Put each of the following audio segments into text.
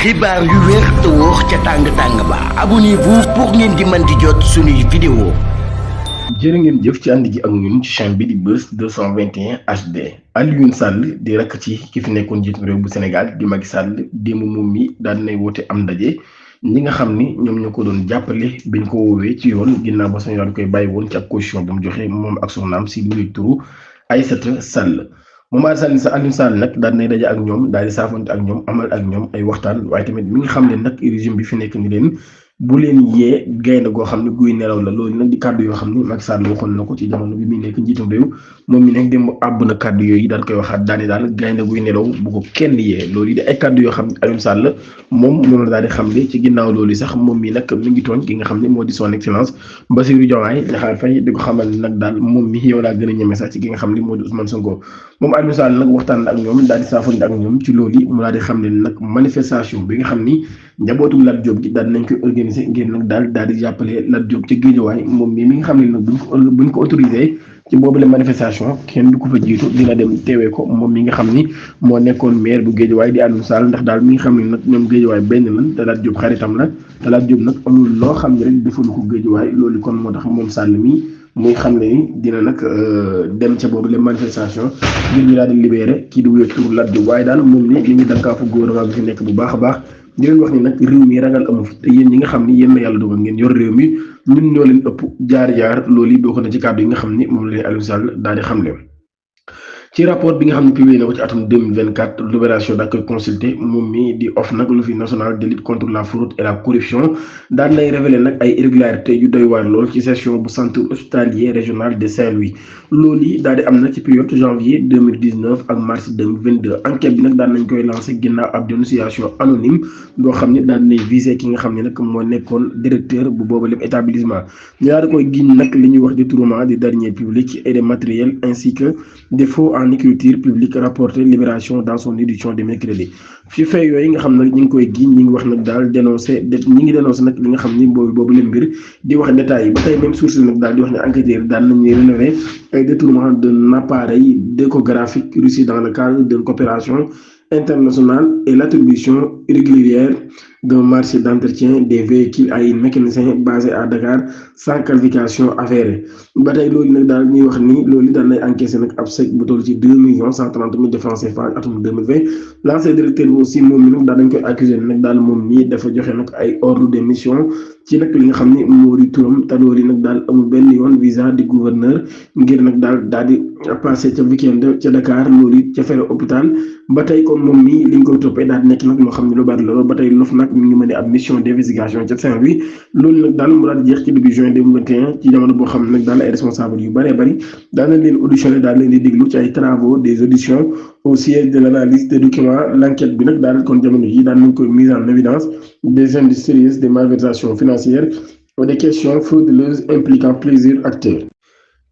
xibaar yu wér te wóor ca tàng-tàng ba abonnez-vous pour ngeen di mën di jot suñuy vidéo. jërë ngeen jëf ci ànd gi ak ñun ci chaîne bi di Buzz 221 HD. Alioune Sall di rakk ci ki fi nekkoon njiitu réew bu Sénégal di Macky Sall démb moom mi daan nay woote am ndaje ñi nga xam ni ñoom ñoo ko doon jàppale biñ ko woowee ci yoon ginnaaw ba Sénégal koy bàyyi woon ci ab caution bu mu joxe moom ak soxnaam si luy turu Aïssata Sall. moom Alioune Sall nag daal nay daje ak ñoom daal di saafante ak ñoom amal ak ñoom ay waxtaan waaye tamit mi nga xam ne nag régime bi fi nekk ni leen bu leen yee gaynde goo xam ne guy nelaw la loolu nag di kàddu yoo xam ne Macky Sall waxoon na ko ci jamono bi muy nekk njiitum réew moom mi nekk démb àbb na kàddu yooyu daal koy waxaat daal gaynde guy nelaw bu ko kenn yee loolu yi di ay kàddu yoo xam ne Alioune Sall moom la daal di xamle ci ginnaaw loolu sax moom mi nag mi ngi tooñ ki nga xam ne moo di son excellence Bassirou Diomaye Diakhar Faye di ko xamal nag daal moom mi yow laa gën a ñeme sax ci ki nga xam ne moo di Ousmane Sonko moom Alioune Sall nag waxtaan ak ñoom daal di saafante ak ñoom ci loolu yi mu daal di xam ne nag manifestation bi nga xam ni njabootu Lat Diop gi daal nañ koy organiser ngir nag daal di jàppale Lat Diop ca Guédiawaye moom mi nga xam ne nag buñ ko autorisé ci boobu la manifestation kenn du ko fa jiitu dina dem teewee ko moom mi nga xam ni moo nekkoon maire bu Guédiawaye di Alioune Sall ndax daal mi nga xam ne nag ñoom Guédiawaye benn lan te Lat Diop xaritam la te Lat Diop nag amul loo xam ne rek defalu ko Guédiawaye loolu kon moo tax moom Sall mi muy xam ne ni dina nag dem ca boobu la manifestation ngir ñu daal di libéré kii di wéy tur Lat Diop waaye daal moom ni li ngi dankaafu gouvernement bi fi nekk bu baax a baax di leen wax ni nag réew mi ragal amu fi te yéen ñi nga xam ni yéen na yàlla dogal ngeen yor réew mi ñun ñoo leen ëpp jaar loolu yi bokk na ci kàddu yi nga xam ni moom la leen Alioune Sall daal di xamle. ci rapport bi nga xam ne publié na ko ci atum 2024 Libération daa koy consulté moom mi di OFNAC l'Office national de lutte contre la fraude et la corruption daan nay révélé nag ay irrégularités yu doy waar lool ci session bu centre hospitalier régional de Saint-Louis loolu yi daal di am na ci période janvier 2019 ak mars 2022 enquête bi nag daan nañ koy lancé ginnaaw ab dénonciation anonyme boo xam ne daan nay visé ki nga xam ne nag moo nekkoon directeur bu boobu lépp établissement ñu daal di koy giñ nag li ñuy wax détournement des deniers publics et des matériels ainsi que défaut en écriture publique rapporté Libération dans son édition de mercredi fi fay yooyu nga xam nag ñi ngi koy giñ ñi ngi wax nag daal dénoncé nag li nga xam ni boobu leen mbir di wax détails yi ba tey même source nag daal di wax ne enquêteurs daal nañuy relever ay détournement d'un appareil d'échographique réussi dans le cadre d'une coopération internationale et l'attribution irrégulière d'un marché d'entretien des véhicules à un mécanicien basé à Dakar sans qualification avérée ba tey loolu nag daal ñuy wax ni loolu daal lay encaissé nag ab chèque bu toll ci 2 130 000 de francs CFA atum 2020 l'ancien directeur bi aussi moom mi nag daal dañ koy accusé nag daal moom nii dafa joxe nag ay ordre de mission ci nag li nga xam ni moo di turam te loolu nag daal amul benn yoon visa di gouverneur ngir nag daal di passé ca weekend ca Dakar loolu it ca fere hôpital ba tey kon moom mii li ñu koy toppee daal di nekk nag loo xam ne lu bari la ba tey lof nag mi ngi mën a ab mission d'investigation ca Saint-Louis loolu nag daal mu daal di jeex ci début juin 2021 ci jamono boo xam ne nag daal ay responsable yu bëree bëri daal nañ leen auditionné daal leen di déglu ci ay travaux des auditions au siège de l'analyse des documents l'enquête bi nag daal kon jamono yi daal nañ koy mise en évidence des indices sérieux des malversations financières ou des questions frauduleuses impliquant plusieurs acteurs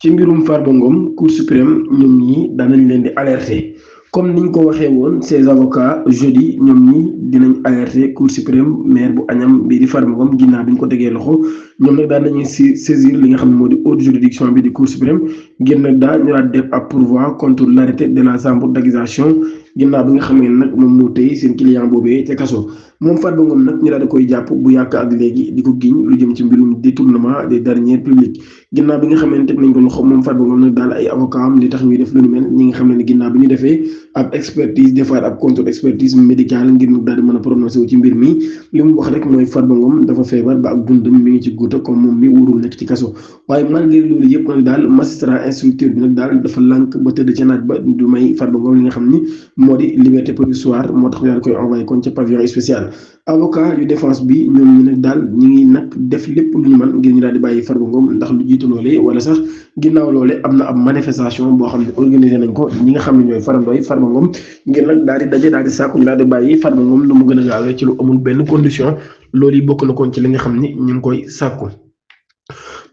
ci mbirum Farba Ngom Cour suprême ñoom ñi daanañ leen di alerter comme niñ ko waxee woon ces avocats jeudi ñoom ñi dinañ alerter Cour suprême maire bu Agnam bii di Farba Ngom ginnaaw bi ñu ko tegee loxo ñoom nag daan nañuy saisir li nga xam ne moo di haute juridiction bi di Cour suprême ngir nag daal ñu daal def ab pourvoi contre l'arrêté de la chambre d'accusation ginnaaw bi nga xam ne nag moom moo tey seen client boobee ca kaso moom Farba Ngom nag ñu daal di koy jàpp bu yàgg ak léegi di ko giñ lu jëm ci mbirum détournement des deniers publics ginnaaw bi nga xam ne teg nañ ko loxo moom Farba Ngom nag daal ay avocat am li tax ñuy def lu ni mel ñi nga xam ne ginnaaw bi ñu defee ab expertise defaat ab contre expertise médicale ngir nag daal di mën a prononcé wu ci mbir mi li mu wax rek mooy Farba Ngom dafa feebar ba ak dundam mi ngi ci guuta comme moom mi wóorul nekk ci kaso waaye malgré loolu yëpp nag daal magistrat instructeur bi nag daal dafa lànk ba tëdd ca naaj ba du may Farba Ngom li nga xam ni moo di liberté provisoire moo tax daal koy envoyé kon ca pavillon spécial avocat yu défense bi ñoom ñi nag daal ñi ngi nag def lépp lu ñu mën ngir ñu daal di bàyyi Farba Ngom ndax lu jiitu loolee wala sax ginnaaw loolee am na ab manifestation boo xam ne organisé nañ ko ñi nga xam ne ñooy farandooy Farba Ngom ngir nag daal di daje daal di sàkku ñu daal di bàyyi Farba Ngom lu mu gën a gaawee ci lu amul benn condition loolu yi bokk na koon ci li nga xam ni ñu ngi koy sàkku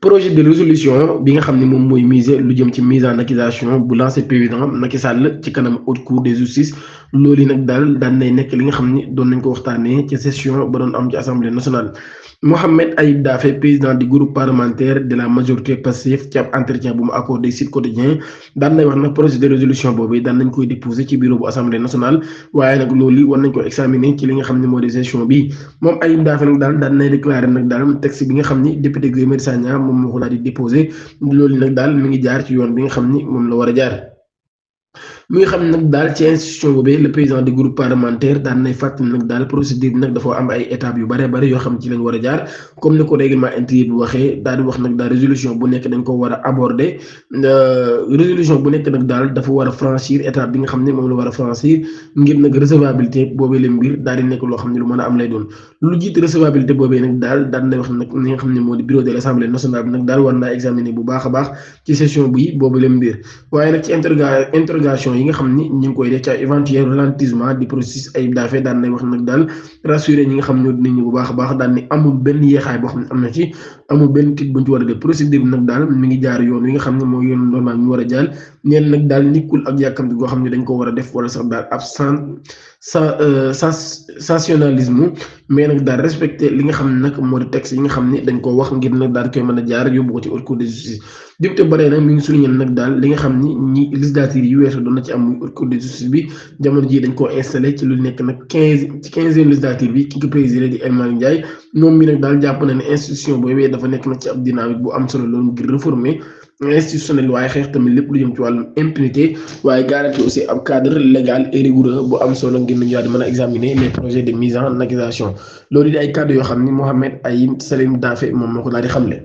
projet de résolution bi nga xam ne moom mooy mise lu jëm ci mise en accusation bu lancé président Macky Sall ci kanam haute cour de justice loolu yi nag daal daan nay nekk li nga xam ni doon nañ ko waxtaanee ci session ba doon am ci assemblée nationale. Mohamed Ayib Daffé président du groupe parlementaire de la majorité Pastef ci ab entretien bu mu accordé Sud Quotidien daan nay wax nag projet de résolution boobu daan nañ koy déposé ci bureau bu assemblée nationale waaye nag loolu war nañ ko examiner ci li nga xam ne moo di session bi moom Ayib Daffé nag daal daan nay déclaré nag daal texte bi nga xam ni député Guy Marius Sagna moom moo ko daal di déposé loolu nag daal mi ngi jaar ci yoon bi nga xam ni moom la war a jaar. mi nga xam ne nag daal ci institution boobee le président du groupe parlementaire daan nay fàttali nag daal procédure bi nag dafa am ay étapes yu bare bare yoo xam ci lañ war a jaar comme ni ko règlement intérieur bi waxee daal di wax nag daal résolution bu nekk dañ ko war a aborder résolution bu nekk nag daal dafa war a franchir étape bi nga xam ne moom la war a franchir ngir nag recevabilité boobee la mbir daal di nekk loo xam ne lu mën a am lay doon lu jiit recevabilité boobee nag daal daan nay wax nag li nga xam ne moo di bureau de l'Assemblée nationale bi nag daal war naa examiner bu baax a baax ci session bi boobu la mbir waaye nag ci interrogation yi nga xam ni ñu ngi koy def ci éventuel ralentissement du processus Ayib Daffé daan nay wax nag daal rassuré ñi nga xam ñoo dinañu bu baax a baax daan ni amul benn yeexaay boo xam ne am na ci amul benn tiit buñ ci war a def procédure bi nag daal mi ngi jaar yoon wi nga xam ne mooy yoon normal ñu war a jàll ñeen nag daal nikkul ak yàkkamti goo xam ne dañ ko war a def wala sax daal ab sensationnalisme mais nag daal respecté li nga xam ne nag moo di texte yi nga xam ne dañ koo wax ngir nag daal koy mën a jaar yóbbu ko ci haute cour de justice député bare nag mi ngi souligné nag daal li nga xam ni ñi législature yi weesu doon na ci am muy haute cour de justice bi jamono ji dañ koo installé ci lu nekk nag 15e législature bi ki ko présidé di El Malick Ndiaye moom mi nag daal jàpp na ne institution boobu dafa nekk nag ci ab dynamique bu am solo loolu ngir réformer institutionnel waaye xeex tamit lépp lu jëm ci wàllum impunité waaye garanti aussi ab cadre légal et rigoureux bu am solo ngir nañu daal di mën a examiner les projets de mise en accusation loolu di ay cadre yoo xam ni Mohamed Ayib Daffé moom moo ko daal di xamle.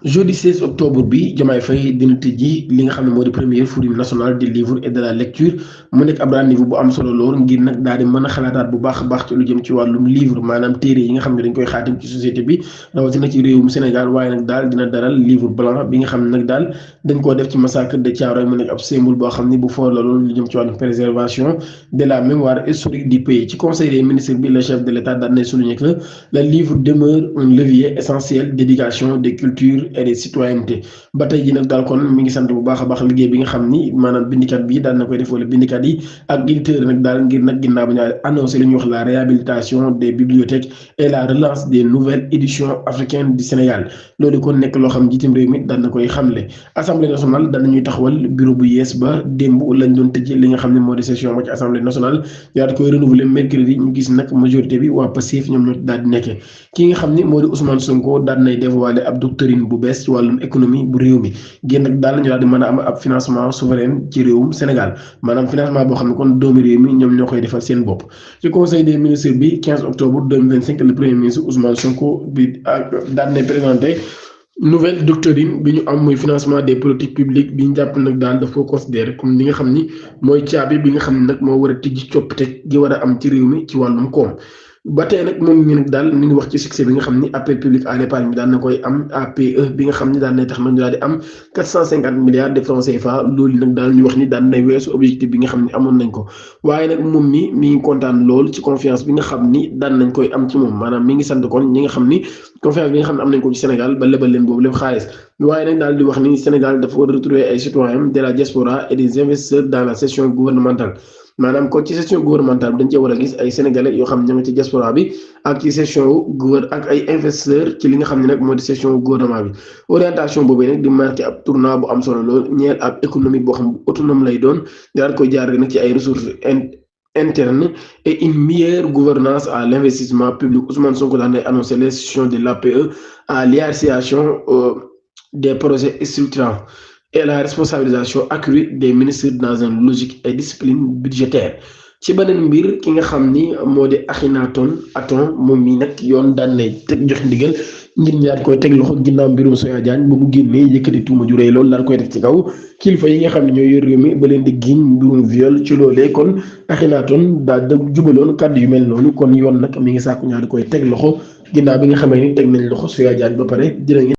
Jeudi 16 octobre bi Diomaye Faye dina tijji li nga xam ne moo di premier forum national du livre et de la lecture mu nekk ab rendez-vous bu am solo lool ngir nag daal di mën a xalaataat bu baax a baax ci lu jëm ci wàllum livre maanaam téere yi nga xam ne dañ koy xaatim ci société bi rawatina ci réewum Sénégal waaye nag daal dina daral livre blanc bi nga xam ne nag daal dañ koo def ci massacre de Thiaroye mu nekk ab symbole boo xam ne bu fort la loolu lu jëm ci wàllum préservation de la mémoire historique du pays ci conseil des ministres bi le chef de l'État daan nay souligner que le livre demeure un levier essentiel d'éducation de culture et de citoyenneté ba tey ji nag daal kon mi ngi sant bu baax a baax liggéey bi nga xam ni maanaam bindikat bi daal na koy def wala bindikat yi ak éditeur nag daal ngir nag ginnaaw ba ñu annoncé li ñuy wax la réhabilitation des bibliothèques et la relance des nouvelles éditions africaines du Sénégal loolu kon nekk loo xam jiitam réew mi daal na koy xamle assemblée nationale daal nañuy taxawal bureau bu yees ba démb lañ doon tëj li nga xam ne moo di session ba ci assemblée nationale daal di koy renouveler mercredi ñu gis nag majorité bi waa Pastef ñoom ñoo daal di nekkee ki nga xam ni moo di Ousmane Sonko daal nay dévoiler ab doctrine bu bees ci wàllum économie bu réew mi génn nag daal ñu daal di mën a am ab financement souverain ci réewum Sénégal maanaam financement boo xam ne kon doomi réew mi ñoom ñoo koy defal seen bopp ci conseil des ministres bi 15 octobre 2025 le premier ministre Ousmane Sonko bi daal nay présenté nouvelle doctrine bi ñu am muy financement des politiques publiques bi ñu jàpp nag daal daf ko considéré comme li nga xam ni mooy caabi bi nga xam ne nag moo war a tijji coppite gi war a am ci réew mi ci wàllum koom ba tey nag moom mi nag daal mi ngi wax ci succès bi nga xam ni appel public à l'épargne bi daan na koy am APE bi nga xam ni daan nay tax nag ñu daal di am 450 milliards de francs CFA loolu nag daal ñu wax ni daan nay weesu objectif bi nga xam ni amoon nañ ko waaye nag moom mi ngi kontaan lool ci confiance bi nga xam ni daan nañ koy am ci moom maanaam mi ngi sant kon ñi nga xam ni confiance bi nga xam ne am nañ ko ci Sénégal ba lebal leen boobu lépp xaalis waaye nag daal di wax ni Sénégal dafa war a retrouver ay citoyens de la diaspora et des investisseurs dans la session gouvernementale maanaam kon ci session gouvernementale bi dañ cee war a gis ay sénégalais yoo xam ne ñoo ngi ci diaspora bi ak ci session ak ay investisseurs ci li nga xam ne nag moo di session gouvernement bi orientation boobu nag di marqué ab tournant bu am solo lool ñeel ab économie boo xam autonome lay doon daal koy jaar nag ci ay ressources interne et une meilleure gouvernance à l'investissement public Ousmane Sonko daan nay annoncé l'institution de l'APE à l'hiérarchisation des projets structurants et la responsabilisation accrue des ministres dans une logique et discipline budgétaire ci beneen mbir ki nga xam ni moo di Akhenaton moom mi nag yoon daan nay teg jox ndigal ngir ñaar koy teg loxo ginnaaw mbirum Soya Diagne ba mu génnee yëkkati tuuma ju rëy loolu daal koy def ci kaw kilifa yi nga xam ne ñoo yor réew mi ba leen di giñ mbirum viol ci loolee kon Akhenaton daal da jubaloon kàddu yu mel noonu kon yoon nag mi ngi sàkku ñaar koy teg loxo ginnaaw bi nga xamee ni teg nañ loxo Soya Diagne ba pare